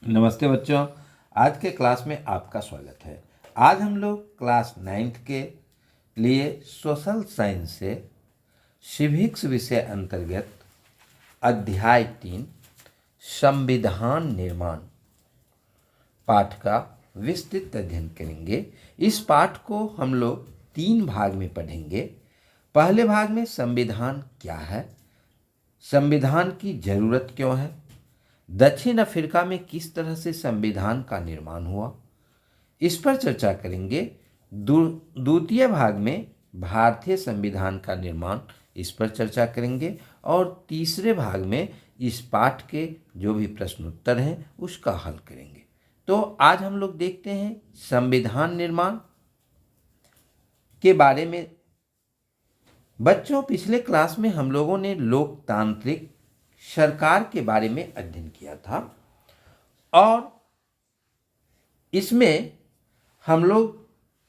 नमस्ते बच्चों। आज के क्लास में आपका स्वागत है। आज हम लोग क्लास 9th के लिए सोशल साइंस से सिविक्स विषय अंतर्गत अध्याय 3 संविधान निर्माण पाठ का विस्तृत अध्ययन करेंगे। इस पाठ को हम लोग 3 भाग में पढ़ेंगे। पहले भाग में संविधान क्या है, संविधान की जरूरत क्यों है, दक्षिण अफ्रीका में किस तरह से संविधान का निर्माण हुआ, इस पर चर्चा करेंगे। द्वितीय भाग में भारतीय संविधान का निर्माण, इस पर चर्चा करेंगे। और तीसरे भाग में इस पाठ के जो भी प्रश्न उत्तर हैं उसका हल करेंगे। तो आज हम लोग देखते हैं संविधान निर्माण के बारे में। बच्चों, पिछले क्लास में हम लोगों ने लोकतांत्रिक सरकार के बारे में अध्ययन किया था और इसमें हम लोग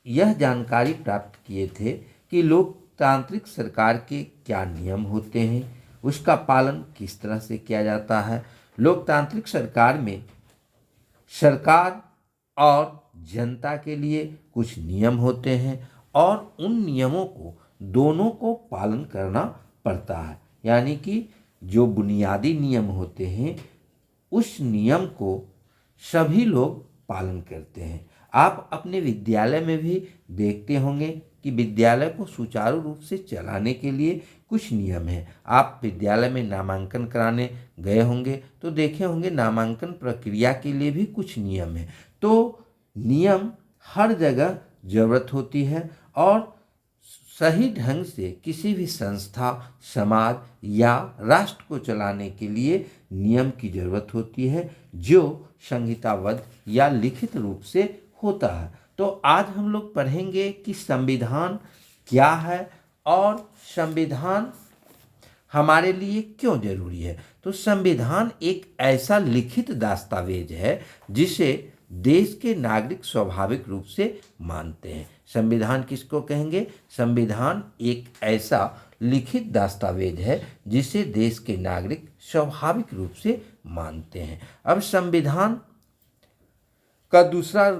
यह जानकारी प्राप्त किए थे कि लोकतांत्रिक सरकार के क्या नियम होते हैं, उसका पालन किस तरह से किया जाता है। लोकतांत्रिक सरकार में सरकार और जनता के लिए कुछ नियम होते हैं और उन नियमों को दोनों को पालन करना पड़ता है। यानी कि जो बुनियादी नियम होते हैं उस नियम को सभी लोग पालन करते हैं। आप अपने विद्यालय में भी देखते होंगे कि विद्यालय को सुचारू रूप से चलाने के लिए कुछ नियम हैं। आप विद्यालय में नामांकन कराने गए होंगे तो देखे होंगे नामांकन प्रक्रिया के लिए भी कुछ नियम हैं। तो नियम हर जगह ज़रूरत होती है और सही ढंग से किसी भी संस्था, समाज या राष्ट्र को चलाने के लिए नियम की ज़रूरत होती है जो संहिताबद्ध या लिखित रूप से होता है। तो आज हम लोग पढ़ेंगे कि संविधान क्या है और संविधान हमारे लिए क्यों जरूरी है। तो संविधान एक ऐसा लिखित दस्तावेज है जिसे देश के नागरिक स्वाभाविक रूप से मानते हैं। संविधान किसको कहेंगे? संविधान एक ऐसा लिखित दस्तावेज है जिसे देश के नागरिक स्वाभाविक रूप से मानते हैं। अब संविधान का दूसरा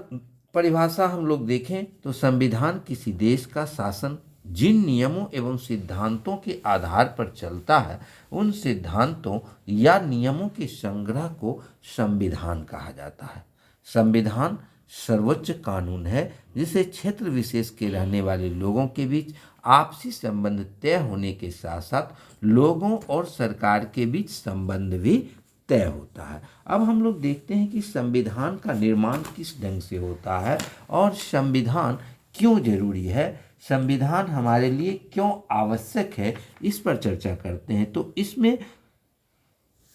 परिभाषा हम लोग देखें तो संविधान किसी देश का शासन जिन नियमों एवं सिद्धांतों के आधार पर चलता है उन सिद्धांतों या नियमों के संग्रह को संविधान कहा जाता है। संविधान सर्वोच्च कानून है जिसे क्षेत्र विशेष के रहने वाले लोगों के बीच आपसी संबंध तय होने के साथ साथ लोगों और सरकार के बीच संबंध भी तय होता है। अब हम लोग देखते हैं कि संविधान का निर्माण किस ढंग से होता है और संविधान क्यों जरूरी है, संविधान हमारे लिए क्यों आवश्यक है, इस पर चर्चा करते हैं। तो इसमें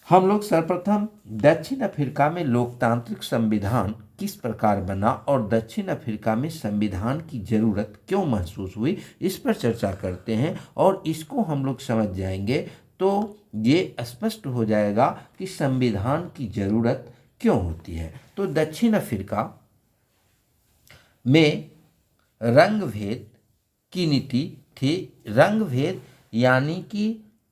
हम लोग सर्वप्रथम दक्षिण अफ्रीका में लोकतांत्रिक संविधान किस प्रकार बना और दक्षिण अफ्रीका में संविधान की जरूरत क्यों महसूस हुई, इस पर चर्चा करते हैं। और इसको हम लोग समझ जाएंगे तो ये स्पष्ट हो जाएगा कि संविधान की जरूरत क्यों होती है। तो दक्षिण अफ्रीका में रंग भेद की नीति थी। रंग भेद यानी कि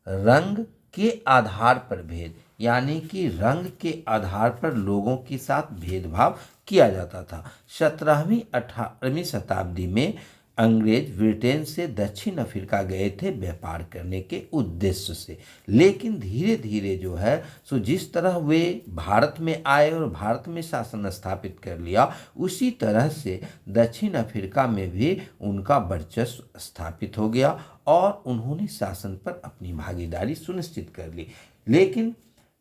रंग के आधार पर भेद, यानी कि रंग के आधार पर लोगों के साथ भेदभाव किया जाता था। 17वीं 18वीं शताब्दी में अंग्रेज ब्रिटेन से दक्षिण अफ्रीका गए थे व्यापार करने के उद्देश्य से, लेकिन धीरे धीरे जो है सो जिस तरह वे भारत में आए और भारत में शासन स्थापित कर लिया उसी तरह से दक्षिण अफ्रीका में भी उनका वर्चस्व स्थापित हो गया और उन्होंने शासन पर अपनी भागीदारी सुनिश्चित कर ली। लेकिन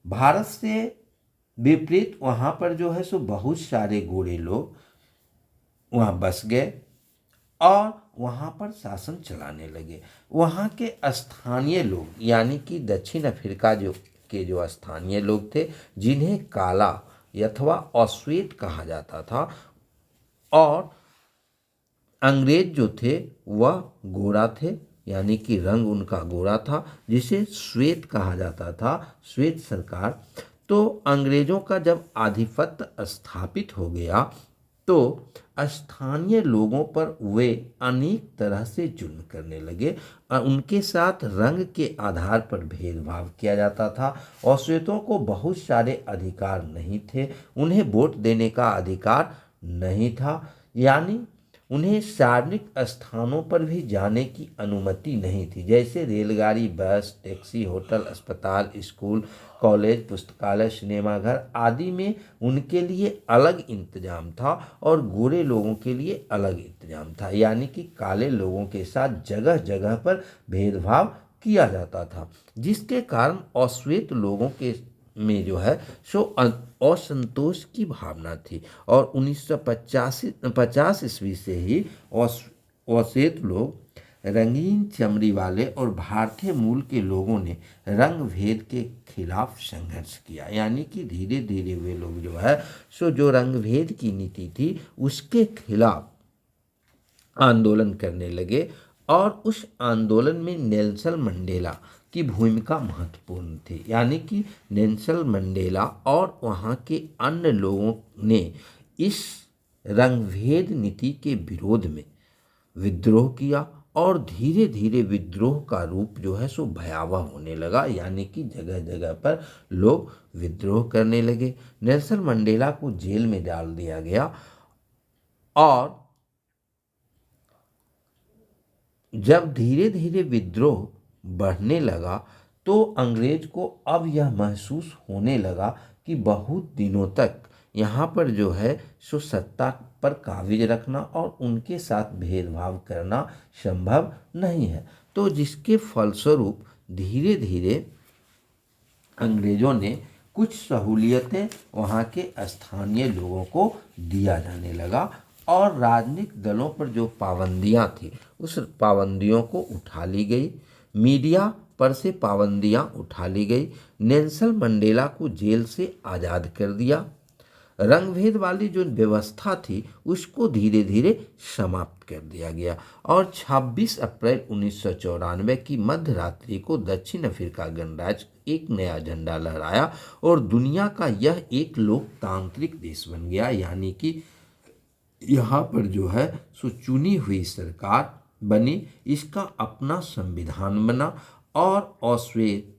भारत से विपरीत वहाँ पर जो है सो बहुत सारे गोरे लोग वहाँ बस गए और वहाँ पर शासन चलाने लगे। वहाँ के स्थानीय लोग यानी कि दक्षिण अफ्रीका जो स्थानीय लोग थे जिन्हें काला अथवा अश्वेत कहा जाता था और अंग्रेज जो थे वह गोरा थे, यानी कि रंग उनका गोरा था जिसे श्वेत कहा जाता था, श्वेत सरकार। तो अंग्रेजों का जब आधिपत्य स्थापित हो गया तो तो स्थानीय लोगों पर वे अनेक तरह से जुल्म करने लगे। उनके साथ रंग के आधार पर भेदभाव किया जाता था। ओसवेतों को बहुत सारे अधिकार नहीं थे, उन्हें वोट देने का अधिकार नहीं था, यानी उन्हें सार्वजनिक स्थानों पर भी जाने की अनुमति नहीं थी, जैसे रेलगाड़ी, बस, टैक्सी, होटल, अस्पताल, स्कूल, कॉलेज, पुस्तकालय, सिनेमाघर आदि में उनके लिए अलग इंतजाम था और गोरे लोगों के लिए अलग इंतजाम था, यानी कि काले लोगों के साथ जगह जगह पर भेदभाव किया जाता था, जिसके कारण अश्वेत लोगों के में जो है सो असंतोष की भावना थी। और 1950 ईस्वी से ही अश्वेत लोग, रंगीन चमड़ी वाले और भारतीय मूल के लोगों ने रंग भेद के खिलाफ संघर्ष किया, यानी कि धीरे धीरे वे लोग जो है सो जो रंग भेद की नीति थी उसके खिलाफ आंदोलन करने लगे। और उस आंदोलन में नेल्सन मंडेला की भूमिका महत्वपूर्ण थी, यानी कि नेल्सन मंडेला और वहाँ के अन्य लोगों ने इस रंगभेद नीति के विरोध में विद्रोह किया और धीरे धीरे विद्रोह का रूप जो है सो भयावह होने लगा, यानी कि जगह जगह पर लोग विद्रोह करने लगे। नेल्सन मंडेला को जेल में डाल दिया गया और जब धीरे धीरे विद्रोह बढ़ने लगा तो अंग्रेज को अब यह महसूस होने लगा कि बहुत दिनों तक यहाँ पर जो है सो सत्ता पर काबिज रखना और उनके साथ भेदभाव करना संभव नहीं है। तो जिसके फलस्वरूप धीरे धीरे अंग्रेजों ने कुछ सहूलियतें वहाँ के स्थानीय लोगों को दिया जाने लगा और राजनीतिक दलों पर जो पाबंदियां थी उस पाबंदियों को उठा ली गई, मीडिया पर से पाबंदियां उठा ली गई, नेल्सन मंडेला को जेल से आज़ाद कर दिया, रंगभेद वाली जो व्यवस्था थी उसको धीरे धीरे समाप्त कर दिया गया और 26 अप्रैल 1994 की मध्य रात्रि को दक्षिण अफ्रीका गणराज्य एक नया झंडा लहराया और दुनिया का यह एक लोकतांत्रिक देश बन गया, यानी कि यहाँ पर जो है सो चुनी हुई सरकार बनी, इसका अपना संविधान बना और अश्वेत,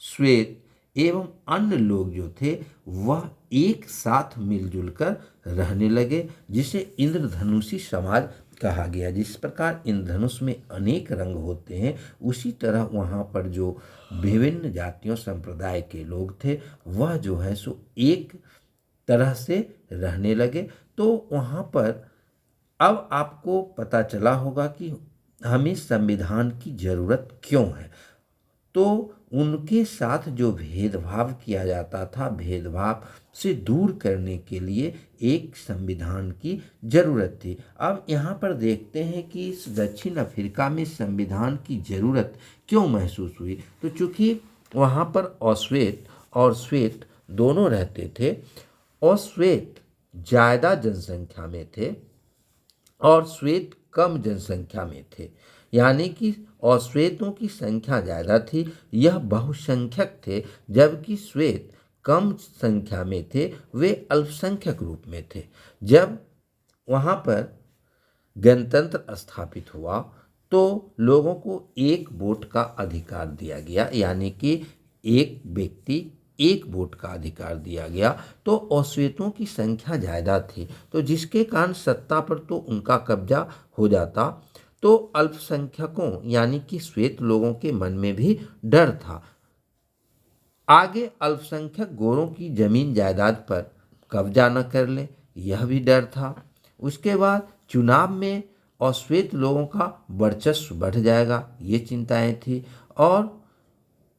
श्वेत एवं अन्य लोग जो थे वह एक साथ मिलजुल कर रहने लगे, जिसे इंद्रधनुषी समाज कहा गया। जिस प्रकार इंद्रधनुष में अनेक रंग होते हैं उसी तरह वहाँ पर जो विभिन्न जातियों संप्रदाय के लोग थे वह जो है सो एक तरह से रहने लगे। तो वहाँ पर अब आपको पता चला होगा कि हमें संविधान की ज़रूरत क्यों है। तो उनके साथ जो भेदभाव किया जाता था, भेदभाव से दूर करने के लिए एक संविधान की ज़रूरत थी। अब यहाँ पर देखते हैं कि इस दक्षिण अफ्रीका में संविधान की ज़रूरत क्यों महसूस हुई। तो चूँकि वहाँ पर अश्वेत और श्वेत दोनों रहते थे, अश्वेत ज़्यादा जनसंख्या में थे और श्वेत कम जनसंख्या में थे, यानी कि अश्वेतों की संख्या ज़्यादा थी, यह बहुसंख्यक थे, जबकि श्वेत कम संख्या में थे, वे अल्पसंख्यक रूप में थे। जब वहाँ पर गणतंत्र स्थापित हुआ तो लोगों को एक वोट का अधिकार दिया गया, यानी कि एक व्यक्ति एक वोट का अधिकार दिया गया। तो अश्वेतों की संख्या ज़्यादा थी, तो जिसके कारण सत्ता पर तो उनका कब्जा हो जाता, तो अल्पसंख्यकों यानी कि श्वेत लोगों के मन में भी डर था। आगे अल्पसंख्यक गोरों की जमीन जायदाद पर कब्जा न कर ले, यह भी डर था। उसके बाद चुनाव में अश्वेत लोगों का वर्चस्व बढ़ जाएगा, ये चिंताएं थी। और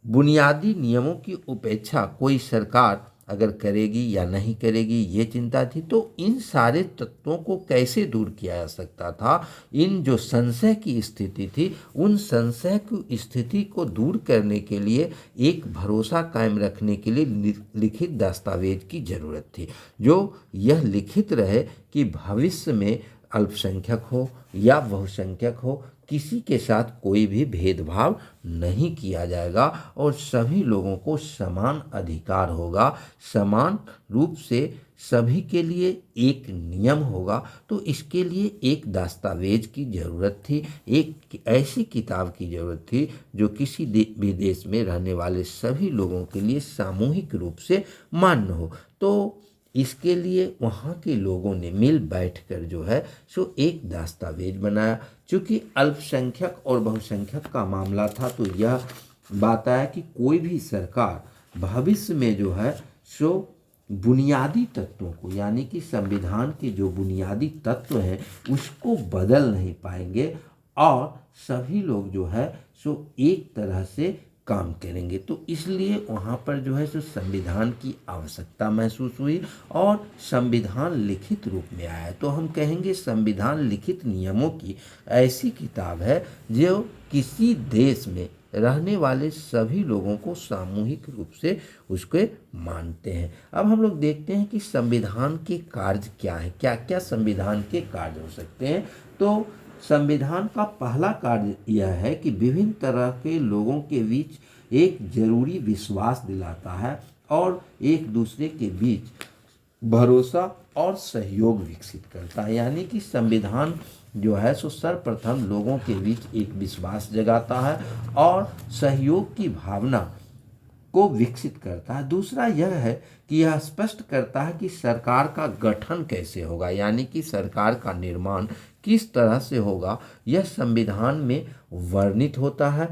बुनियादी नियमों की उपेक्षा कोई सरकार अगर करेगी या नहीं करेगी, ये चिंता थी। तो इन सारे तत्वों को कैसे दूर किया जा सकता था, इन जो संशय की स्थिति थी उन संशय की स्थिति को दूर करने के लिए एक भरोसा कायम रखने के लिए लिखित दस्तावेज की ज़रूरत थी, जो यह लिखित रहे कि भविष्य में अल्पसंख्यक हो या बहुसंख्यक हो किसी के साथ कोई भी भेदभाव नहीं किया जाएगा और सभी लोगों को समान अधिकार होगा, समान रूप से सभी के लिए एक नियम होगा। तो इसके लिए एक दस्तावेज की ज़रूरत थी, एक ऐसी किताब की ज़रूरत थी जो किसी भी देश में रहने वाले सभी लोगों के लिए सामूहिक रूप से मान्य हो। तो इसके लिए वहाँ के लोगों ने मिल बैठकर जो है सो एक दस्तावेज बनाया। चूँकि अल्पसंख्यक और बहुसंख्यक का मामला था तो यह बात आया कि कोई भी सरकार भविष्य में जो है सो बुनियादी तत्वों को, यानी कि संविधान के जो बुनियादी तत्व हैं उसको बदल नहीं पाएंगे और सभी लोग जो है सो एक तरह से काम करेंगे। तो इसलिए वहाँ पर जो है सो संविधान की आवश्यकता महसूस हुई और संविधान लिखित रूप में आया। तो हम कहेंगे संविधान लिखित नियमों की ऐसी किताब है जो किसी देश में रहने वाले सभी लोगों को सामूहिक रूप से उसके मानते हैं। अब हम लोग देखते हैं कि संविधान के कार्य क्या हैं, क्या क्या संविधान के कार्य हो सकते हैं। तो संविधान का पहला कार्य यह है कि विभिन्न तरह के लोगों के बीच एक जरूरी विश्वास दिलाता है और एक दूसरे के बीच भरोसा और सहयोग विकसित करता है। यानी कि संविधान जो है सो सर्वप्रथम लोगों के बीच एक विश्वास जगाता है और सहयोग की भावना को विकसित करता है। दूसरा यह है कि यह स्पष्ट करता है कि सरकार का गठन कैसे होगा, यानी कि सरकार का निर्माण किस तरह से होगा, यह संविधान में वर्णित होता है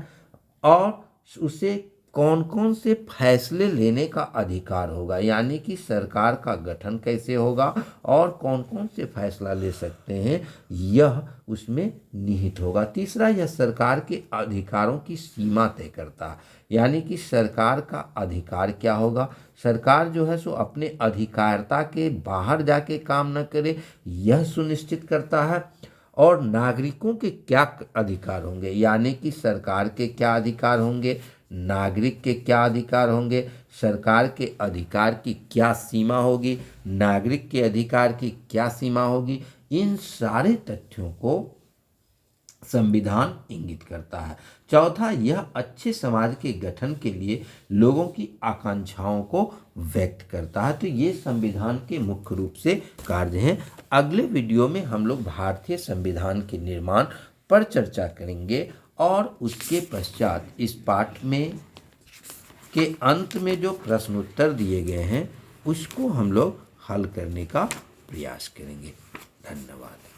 और उसे कौन कौन से फैसले लेने का अधिकार होगा, यानी कि सरकार का गठन कैसे होगा और कौन कौन से फैसला ले सकते हैं यह उसमें निहित होगा। तीसरा, यह सरकार के अधिकारों की सीमा तय करता है, यानी कि सरकार का अधिकार क्या होगा, सरकार जो है सो अपने अधिकारिता के बाहर जाके काम न करे यह सुनिश्चित करता है। और नागरिकों के क्या अधिकार होंगे, यानी कि सरकार के क्या अधिकार होंगे, नागरिक के क्या अधिकार होंगे, सरकार के अधिकार की क्या सीमा होगी, नागरिक के अधिकार की क्या सीमा होगी, इन सारे तथ्यों को संविधान इंगित करता है। चौथा, यह अच्छे समाज के गठन के लिए लोगों की आकांक्षाओं को व्यक्त करता है। तो ये संविधान के मुख्य रूप से कार्य हैं। अगले वीडियो में हम लोग भारतीय संविधान के निर्माण पर चर्चा करेंगे और उसके पश्चात इस पाठ में के अंत में जो प्रश्नोत्तर दिए गए हैं उसको हम लोग हल करने का प्रयास करेंगे। धन्यवाद।